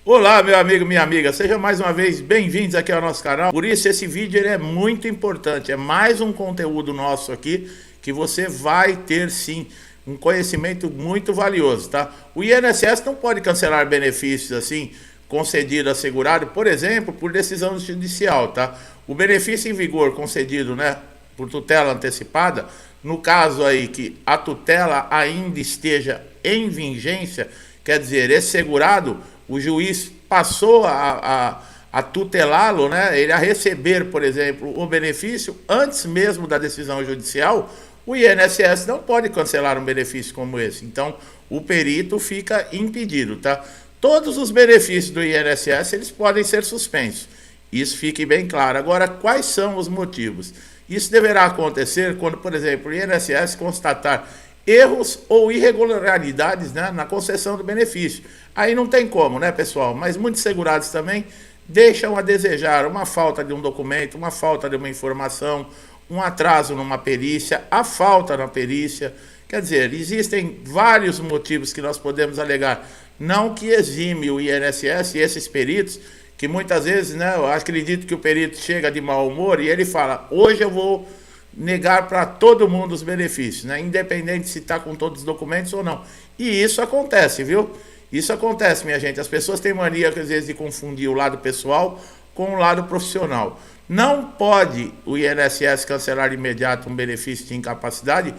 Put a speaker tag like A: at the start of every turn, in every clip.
A: Olá, meu amigo, minha amiga, sejam mais uma vez bem-vindos aqui ao nosso canal. Por isso, esse vídeo ele é muito importante, é mais um conteúdo nosso aqui que você vai ter sim um conhecimento muito valioso, tá? O INSS não pode cancelar benefícios assim concedido a segurado, por exemplo, por decisão judicial, tá? O benefício em vigor concedido, né, por tutela antecipada, no caso aí que a tutela ainda esteja em vigência, quer dizer, esse segurado, o juiz passou a tutelá-lo, né, ele a receber, por exemplo, o benefício antes mesmo da decisão judicial. O INSS não pode cancelar um benefício como esse, então o perito fica impedido, tá? Todos os benefícios do INSS eles podem ser suspensos, isso fique bem claro. Agora, quais são os motivos? Isso deverá acontecer quando, por exemplo, o INSS constatar erros ou irregularidades, né, na concessão do benefício. Aí não tem como, né, pessoal? Mas muitos segurados também deixam a desejar, uma falta de um documento, uma falta de uma informação, um atraso numa perícia, a falta na perícia. Quer dizer, existem vários motivos que nós podemos alegar, não que exime o INSS e esses peritos, que muitas vezes, né, eu acredito que o perito chega de mau humor e ele fala, hoje eu vou negar para todo mundo os benefícios, né, independente se está com todos os documentos ou não. E isso acontece, viu? Isso acontece, minha gente. As pessoas têm mania, às vezes, de confundir o lado pessoal com o lado profissional. Não pode o INSS cancelar de imediato um benefício de incapacidade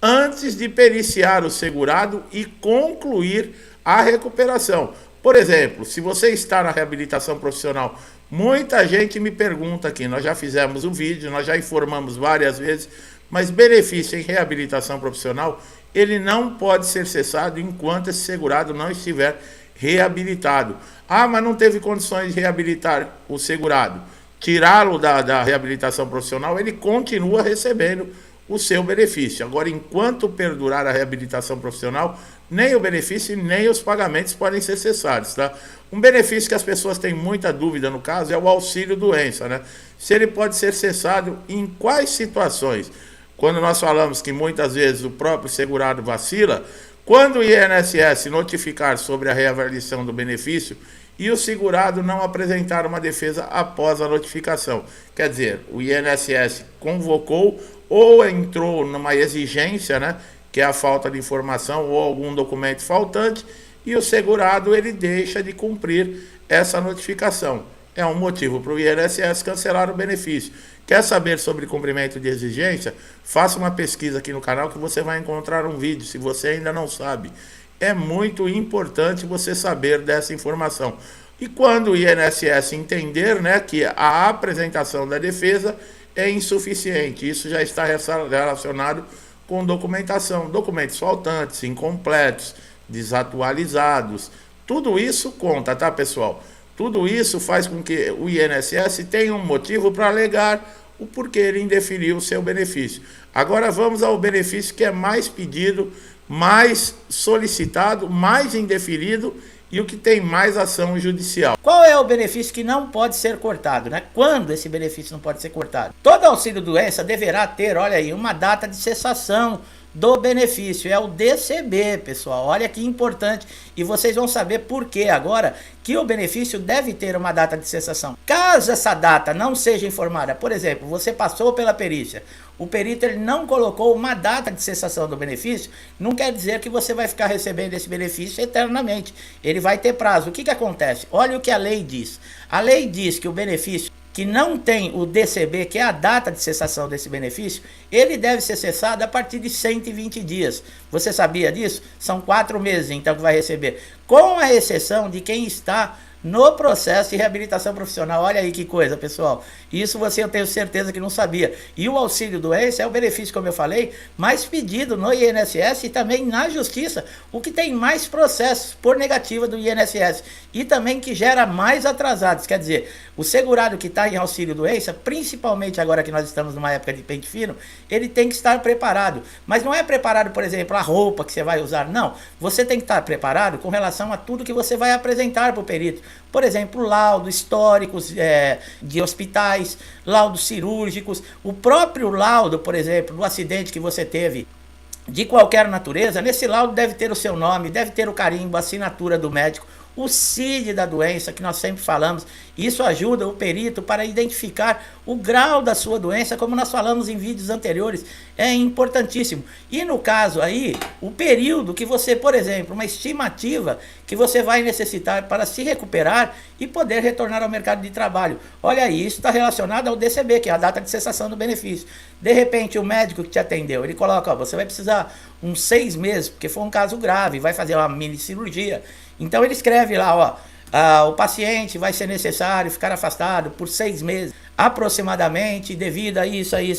A: antes de periciar o segurado e concluir a recuperação. Por exemplo, se você está na reabilitação profissional, muita gente me pergunta aqui, nós já fizemos o vídeo, nós já informamos várias vezes, mas benefício em reabilitação profissional, ele não pode ser cessado enquanto esse segurado não estiver reabilitado. Ah, mas não teve condições de reabilitar o segurado. Tirá-lo da reabilitação profissional, ele continua recebendo o seu benefício. Agora, enquanto perdurar a reabilitação profissional, nem o benefício nem os pagamentos podem ser cessados, tá? Um benefício que as pessoas têm muita dúvida no caso é o auxílio-doença, né? Se ele pode ser cessado em quais situações? Quando nós falamos que muitas vezes o próprio segurado vacila, quando o INSS notificar sobre a reavaliação do benefício e o segurado não apresentar uma defesa após a notificação. Quer dizer, o INSS convocou ou entrou numa exigência, né, que é a falta de informação ou algum documento faltante, e o segurado ele deixa de cumprir essa notificação. É um motivo para o INSS cancelar o benefício. Quer saber sobre cumprimento de exigência? Faça uma pesquisa aqui no canal que você vai encontrar um vídeo, se você ainda não sabe. É muito importante você saber dessa informação. E quando o INSS entender, né, que a apresentação da defesa é insuficiente, isso já está relacionado com documentação, documentos faltantes, incompletos, desatualizados, tudo isso conta, tá, pessoal? Tudo isso faz com que o INSS tenha um motivo para alegar o porquê ele indeferiu o seu benefício. Agora vamos ao benefício que é mais pedido, mais solicitado, mais indeferido e o que tem mais ação judicial.
B: Qual é o benefício que não pode ser cortado, né? Quando esse benefício não pode ser cortado? Todo auxílio-doença deverá ter, olha aí, uma data de cessação do benefício, é o DCB, pessoal. Olha que importante, e vocês vão saber por que agora que o benefício deve ter uma data de cessação. Caso essa data não seja informada, por exemplo, você passou pela perícia, o perito ele não colocou uma data de cessação do benefício, não quer dizer que você vai ficar recebendo esse benefício eternamente. Ele vai ter prazo. O que acontece? Olha o que a lei diz. A lei diz que o benefício que não tem o DCB, que é a data de cessação desse benefício, ele deve ser cessado a partir de 120 dias. Você sabia disso? São 4 meses, então, que vai receber. Com a exceção de quem está no processo de reabilitação profissional. Olha aí que coisa, pessoal. Isso eu tenho certeza que não sabia. E o auxílio-doença é o benefício, como eu falei, mais pedido no INSS e também na Justiça, o que tem mais processos por negativa do INSS e também que gera mais atrasados. Quer dizer, o segurado que está em auxílio-doença, principalmente agora que nós estamos numa época de pente fino, ele tem que estar preparado. Mas não é preparado, por exemplo, a roupa que você vai usar, não. Você tem que estar preparado com relação a tudo que você vai apresentar para o perito. Por exemplo, laudos históricos de hospitais, laudos cirúrgicos, o próprio laudo, por exemplo, do acidente que você teve de qualquer natureza, nesse laudo deve ter o seu nome, deve ter o carimbo, a assinatura do médico, o CID da doença, que nós sempre falamos. Isso ajuda o perito para identificar o grau da sua doença, como nós falamos em vídeos anteriores, é importantíssimo. E no caso aí, o período que você, por exemplo, uma estimativa que você vai necessitar para se recuperar e poder retornar ao mercado de trabalho. Olha aí, isso está relacionado ao DCB, que é a data de cessação do benefício. De repente, o médico que te atendeu, ele coloca, ó, você vai precisar uns 6 meses, porque foi um caso grave, vai fazer uma mini cirurgia. Então ele escreve lá, ó, o paciente vai ser necessário ficar afastado por 6 meses, aproximadamente, devido a isso, aí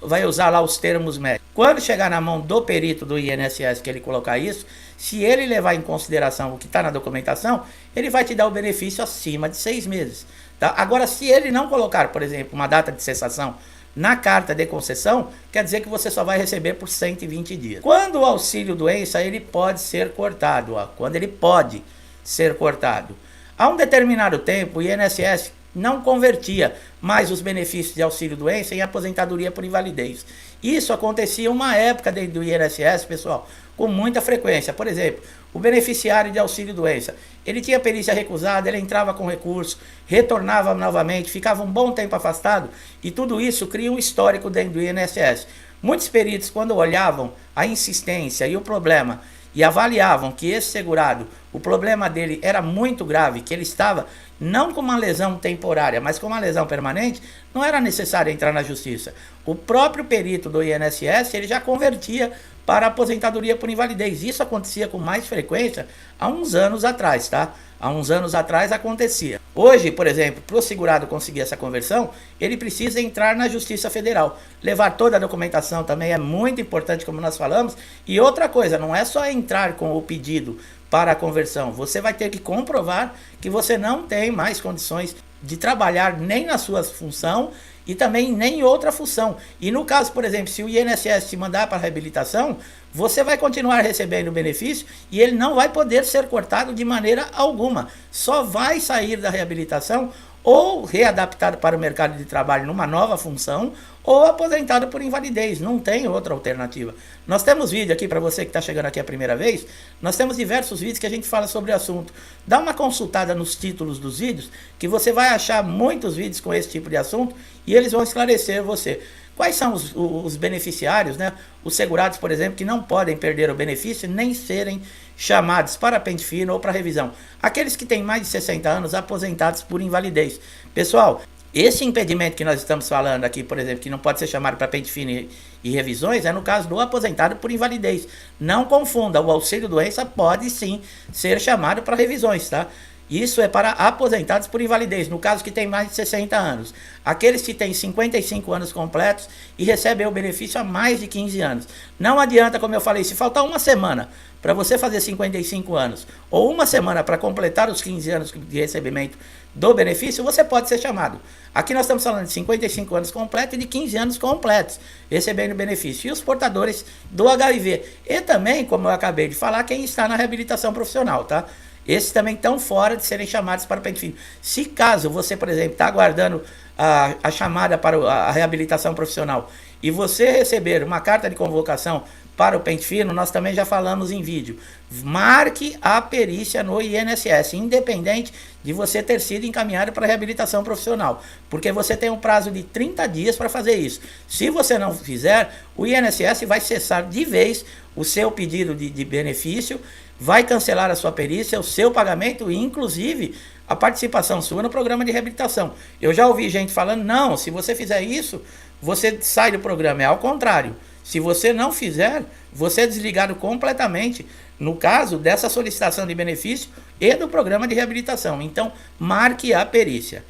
B: vai usar lá os termos médicos. Quando chegar na mão do perito do INSS que ele colocar isso, se ele levar em consideração o que está na documentação, ele vai te dar o benefício acima de 6 meses. Tá? Agora, se ele não colocar, por exemplo, uma data de cessação na carta de concessão, quer dizer que você só vai receber por 120 dias. Quando o auxílio doença, ele pode ser cortado, ó, quando ele pode ser cortado. Há um determinado tempo, o INSS não convertia mais os benefícios de auxílio doença em aposentadoria por invalidez. Isso acontecia uma época dentro do INSS, pessoal, com muita frequência. Por exemplo, o beneficiário de auxílio doença, ele tinha perícia recusada, ele entrava com recurso, retornava novamente, ficava um bom tempo afastado, e tudo isso cria um histórico dentro do INSS. Muitos peritos, quando olhavam a insistência e o problema, e avaliavam que esse segurado, o problema dele era muito grave, que ele estava não com uma lesão temporária, mas com uma lesão permanente, não era necessário entrar na justiça. O próprio perito do INSS, ele já convertia para aposentadoria por invalidez. Isso acontecia com mais frequência há uns anos atrás, tá? Há uns anos atrás acontecia. Hoje, por exemplo, para o segurado conseguir essa conversão, ele precisa entrar na Justiça Federal. Levar toda a documentação também é muito importante, como nós falamos. E outra coisa, não é só entrar com o pedido para a conversão. Você vai ter que comprovar que você não tem mais condições de trabalhar nem na sua função e também nem em outra função. E no caso, por exemplo, se o INSS te mandar para a reabilitação, você vai continuar recebendo o benefício e ele não vai poder ser cortado de maneira alguma. Só vai sair da reabilitação ou readaptado para o mercado de trabalho numa nova função, ou aposentado por invalidez. Não tem outra alternativa. Nós temos vídeo aqui, para você que está chegando aqui a primeira vez, nós temos diversos vídeos que a gente fala sobre o assunto. Dá uma consultada nos títulos dos vídeos, que você vai achar muitos vídeos com esse tipo de assunto, e eles vão esclarecer você. Quais são os beneficiários, né? Os segurados, por exemplo, que não podem perder o benefício nem serem chamados para pente fino ou para revisão. Aqueles que têm mais de 60 anos aposentados por invalidez. Pessoal, esse impedimento que nós estamos falando aqui, por exemplo, que não pode ser chamado para pente fino e revisões, é no caso do aposentado por invalidez. Não confunda, o auxílio doença pode sim ser chamado para revisões, tá? Isso é para aposentados por invalidez, no caso que tem mais de 60 anos. Aqueles que têm 55 anos completos e recebem o benefício há mais de 15 anos. Não adianta, como eu falei, se faltar uma semana para você fazer 55 anos, ou uma semana para completar os 15 anos de recebimento do benefício, você pode ser chamado. Aqui nós estamos falando de 55 anos completos e de 15 anos completos recebendo o benefício. E os portadores do HIV. E também, como eu acabei de falar, quem está na reabilitação profissional, tá? Esses também estão fora de serem chamados para o pente fino. Se caso você, por exemplo, está aguardando a chamada para a reabilitação profissional e você receber uma carta de convocação para o pente fino, nós também já falamos em vídeo. Marque a perícia no INSS, independente de você ter sido encaminhado para a reabilitação profissional, porque você tem um prazo de 30 dias para fazer isso. Se você não fizer, o INSS vai cessar de vez o seu pedido de benefício, vai cancelar a sua perícia, o seu pagamento e, inclusive, a participação sua no programa de reabilitação. Eu já ouvi gente falando, não, se você fizer isso, você sai do programa. É ao contrário. Se você não fizer, você é desligado completamente, no caso dessa solicitação de benefício e do programa de reabilitação. Então, marque a perícia.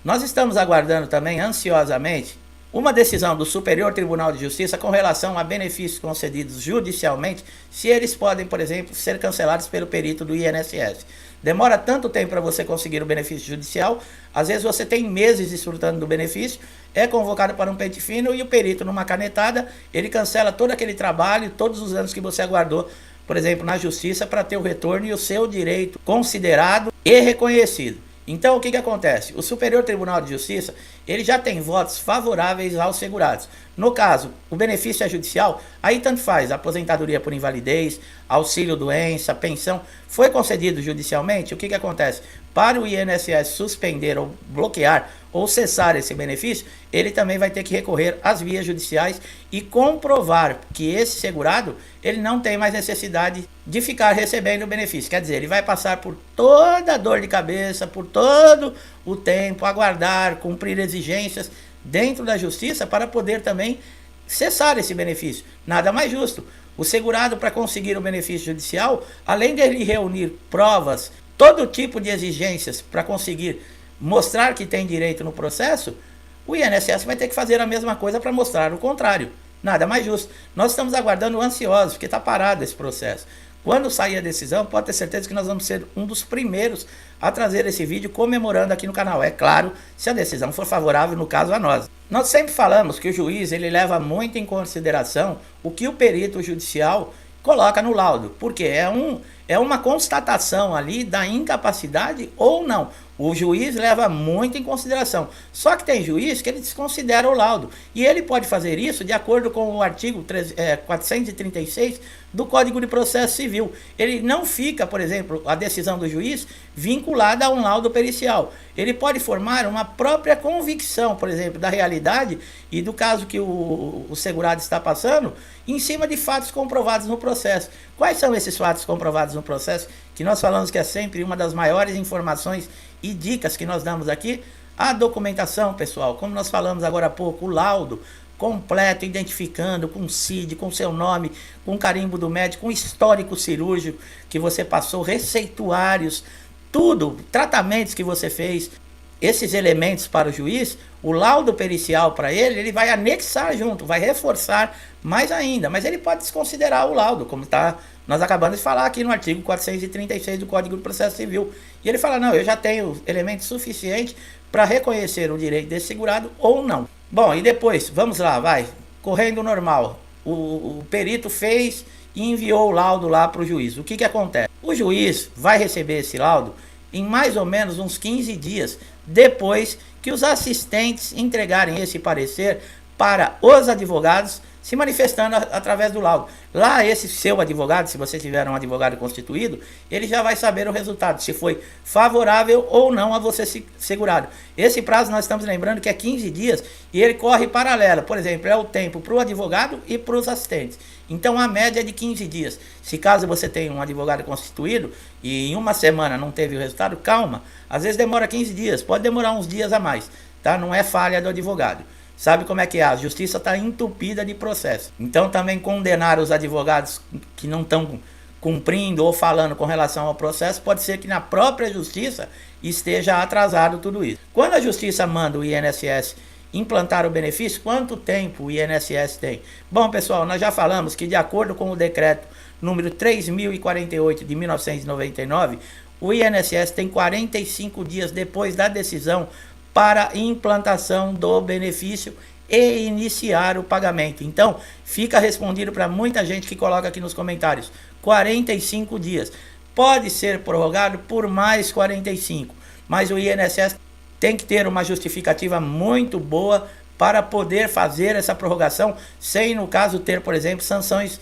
B: Nós estamos aguardando também, ansiosamente, uma decisão do Superior Tribunal de Justiça com relação a benefícios concedidos judicialmente, se eles podem, por exemplo, ser cancelados pelo perito do INSS. Demora tanto tempo para você conseguir o benefício judicial, às vezes você tem meses desfrutando do benefício, é convocado para um pente fino e o perito, numa canetada, ele cancela todo aquele trabalho, todos os anos que você aguardou, por exemplo, na justiça, para ter o retorno e o seu direito considerado e reconhecido. Então o que acontece? O Superior Tribunal de Justiça, ele já tem votos favoráveis aos segurados. No caso, o benefício é judicial, aí tanto faz, aposentadoria por invalidez, auxílio doença, pensão, foi concedido judicialmente, o que acontece? Para o INSS suspender ou bloquear ou cessar esse benefício, ele também vai ter que recorrer às vias judiciais e comprovar que esse segurado, ele não tem mais necessidade de ficar recebendo o benefício. Quer dizer, ele vai passar por toda a dor de cabeça, por todo o tempo, aguardar, cumprir exigências dentro da justiça para poder também cessar esse benefício. Nada mais justo. O segurado, para conseguir o benefício judicial, além dele reunir provas, todo tipo de exigências para conseguir mostrar que tem direito no processo, o INSS vai ter que fazer a mesma coisa para mostrar o contrário. Nada mais justo. Nós estamos aguardando ansiosos, porque está parado esse processo. Quando sair a decisão, pode ter certeza que nós vamos ser um dos primeiros a trazer esse vídeo comemorando aqui no canal. É claro, se a decisão for favorável, no caso, a nós. Nós sempre falamos que o juiz ele leva muito em consideração o que o perito judicial coloca no laudo, porque é uma constatação ali da incapacidade ou não. O juiz leva muito em consideração. Só que tem juiz que ele desconsidera o laudo. E ele pode fazer isso de acordo com o artigo 436 do Código de Processo Civil. Ele não fica, por exemplo, a decisão do juiz vinculada a um laudo pericial. Ele pode formar uma própria convicção, por exemplo, da realidade e do caso que o segurado está passando, em cima de fatos comprovados no processo. Quais são esses fatos comprovados no processo? Que nós falamos que é sempre uma das maiores informações e dicas que nós damos aqui. A documentação, pessoal, como nós falamos agora há pouco, o laudo completo, identificando com CID, com seu nome, com carimbo do médico, com histórico cirúrgico que você passou, receituários, tudo, tratamentos que você fez, esses elementos para o juiz, o laudo pericial para ele vai anexar junto, vai reforçar mais ainda, mas ele pode desconsiderar o laudo, como nós acabamos de falar aqui no artigo 436 do Código de Processo Civil. E ele fala, não, eu já tenho elementos suficientes para reconhecer o direito desse segurado ou não. Bom, e depois, vamos lá, vai, correndo normal, o perito fez e enviou o laudo lá para o juiz. O que acontece? O juiz vai receber esse laudo em mais ou menos uns 15 dias depois que os assistentes entregarem esse parecer para os advogados, se manifestando através do laudo. Lá, esse seu advogado, se você tiver um advogado constituído, ele já vai saber o resultado, se foi favorável ou não a você segurado. Esse prazo, nós estamos lembrando que é 15 dias e ele corre paralelo. Por exemplo, é o tempo para o advogado e para os assistentes. Então, a média é de 15 dias. Se caso você tenha um advogado constituído e em uma semana não teve o resultado, calma. Às vezes demora 15 dias, pode demorar uns dias a mais, tá? Não é falha do advogado. Sabe como é que é? A justiça está entupida de processo. Então também condenar os advogados que não estão cumprindo ou falando com relação ao processo, pode ser que na própria justiça esteja atrasado tudo isso. Quando a justiça manda o INSS implantar o benefício, quanto tempo o INSS tem? Bom, pessoal, nós já falamos que de acordo com o decreto número 3048 de 1999, o INSS tem 45 dias depois da decisão para implantação do benefício e iniciar o pagamento. Então, fica respondido para muita gente que coloca aqui nos comentários, 45 dias. Pode ser prorrogado por mais 45, mas o INSS tem que ter uma justificativa muito boa para poder fazer essa prorrogação, sem, no caso, ter, por exemplo, sanções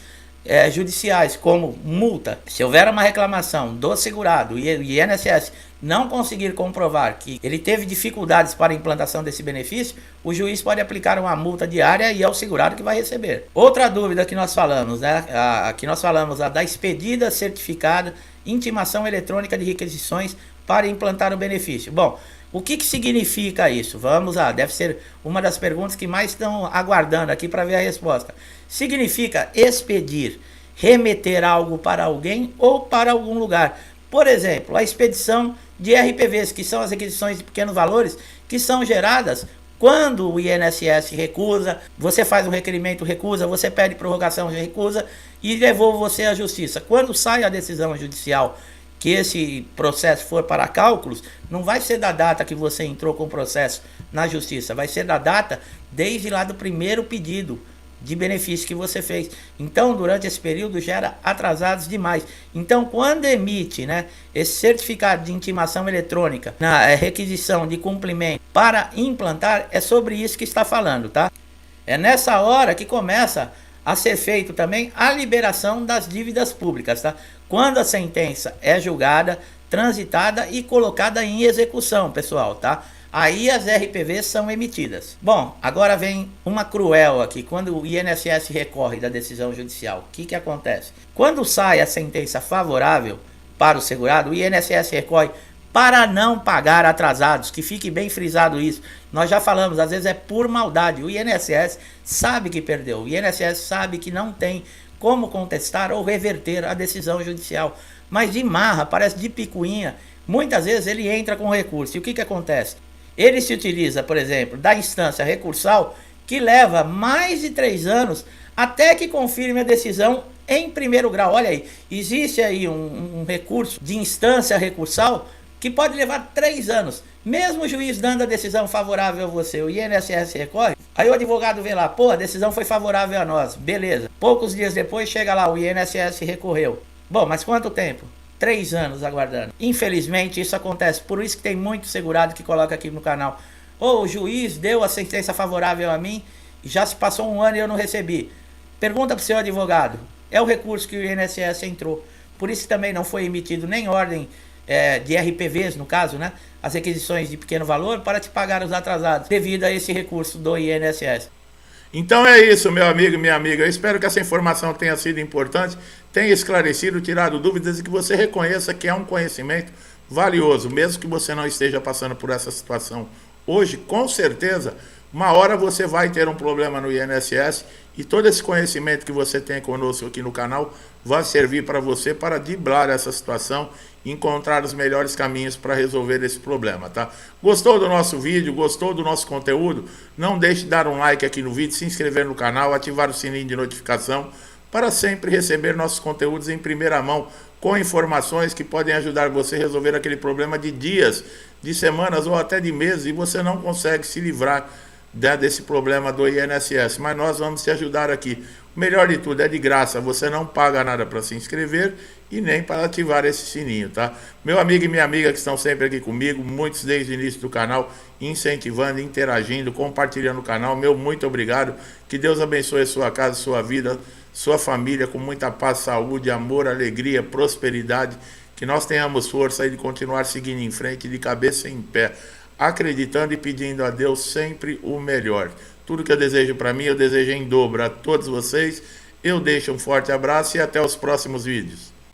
B: judiciais, como multa. Se houver uma reclamação do segurado e o INSS não conseguir comprovar que ele teve dificuldades para a implantação desse benefício, o juiz pode aplicar uma multa diária e é o segurado que vai receber. Outra dúvida que nós falamos, a da expedida certificada intimação eletrônica de requisições para implantar o benefício. Bom, o que significa isso? Vamos lá, deve ser uma das perguntas que mais estão aguardando aqui para ver a resposta. Significa expedir, remeter algo para alguém ou para algum lugar. Por exemplo, a expedição de RPVs, que são as requisições de pequenos valores, que são geradas quando o INSS recusa, você faz um requerimento, recusa, você pede prorrogação, recusa e devolve você à justiça. Quando sai a decisão judicial que esse processo for para cálculos, não vai ser da data que você entrou com o processo na justiça, vai ser da data desde lá do primeiro pedido de benefício que você fez. Então, durante esse período, gera atrasados demais. Então, quando emite, né, esse certificado de intimação eletrônica na requisição de cumprimento para implantar, é sobre isso que está falando, tá? É nessa hora que começa a ser feito também a liberação das dívidas públicas, tá? Quando a sentença é julgada, transitada e colocada em execução, pessoal, tá? Aí as RPVs são emitidas. Bom, agora vem uma cruel aqui. Quando o INSS recorre da decisão judicial, o que acontece? Quando sai a sentença favorável para o segurado, o INSS recorre para não pagar atrasados, que fique bem frisado isso. Nós já falamos, às vezes é por maldade. O INSS sabe que perdeu, o INSS sabe que não tem como contestar ou reverter a decisão judicial. Mas de marra, parece de picuinha, muitas vezes ele entra com recurso. E o que acontece? Ele se utiliza, por exemplo, da instância recursal, que leva mais de 3 anos até que confirme a decisão em primeiro grau. Olha aí, existe aí um recurso de instância recursal que pode levar 3 anos. Mesmo o juiz dando a decisão favorável a você, o INSS recorre, aí o advogado vê lá, pô, a decisão foi favorável a nós, beleza. Poucos dias depois chega lá, o INSS recorreu. Bom, mas quanto tempo? 3 anos aguardando. Infelizmente isso acontece, por isso que tem muito segurado que coloca aqui no canal. O juiz deu a sentença favorável a mim, já se passou 1 ano e eu não recebi. Pergunta para o seu advogado, é o recurso que o INSS entrou. Por isso também não foi emitido nem ordem de RPVs, no caso, né? As requisições de pequeno valor para te pagar os atrasados, devido a esse recurso do INSS.
A: Então é isso, meu amigo e minha amiga. Eu espero que essa informação tenha sido importante, tenha esclarecido, tirado dúvidas e que você reconheça que é um conhecimento valioso, mesmo que você não esteja passando por essa situação hoje. Com certeza, uma hora você vai ter um problema no INSS e todo esse conhecimento que você tem conosco aqui no canal vai servir para você para driblar essa situação e encontrar os melhores caminhos para resolver esse problema, tá? Gostou do nosso vídeo? Gostou do nosso conteúdo? Não deixe de dar um like aqui no vídeo, se inscrever no canal, ativar o sininho de notificação para sempre receber nossos conteúdos em primeira mão, com informações que podem ajudar você a resolver aquele problema de dias, de semanas ou até de meses e você não consegue se livrar desse problema do INSS, mas nós vamos te ajudar aqui. O melhor de tudo é de graça, você não paga nada para se inscrever e nem para ativar esse sininho, tá? Meu amigo e minha amiga que estão sempre aqui comigo, muitos desde o início do canal, incentivando, interagindo, compartilhando o canal, meu muito obrigado, que Deus abençoe a sua casa, sua vida, sua família, com muita paz, saúde, amor, alegria, prosperidade, que nós tenhamos força aí de continuar seguindo em frente, de cabeça em pé, acreditando e pedindo a Deus sempre o melhor. Tudo que eu desejo para mim, eu desejo em dobro a todos vocês. Eu deixo um forte abraço e até os próximos vídeos.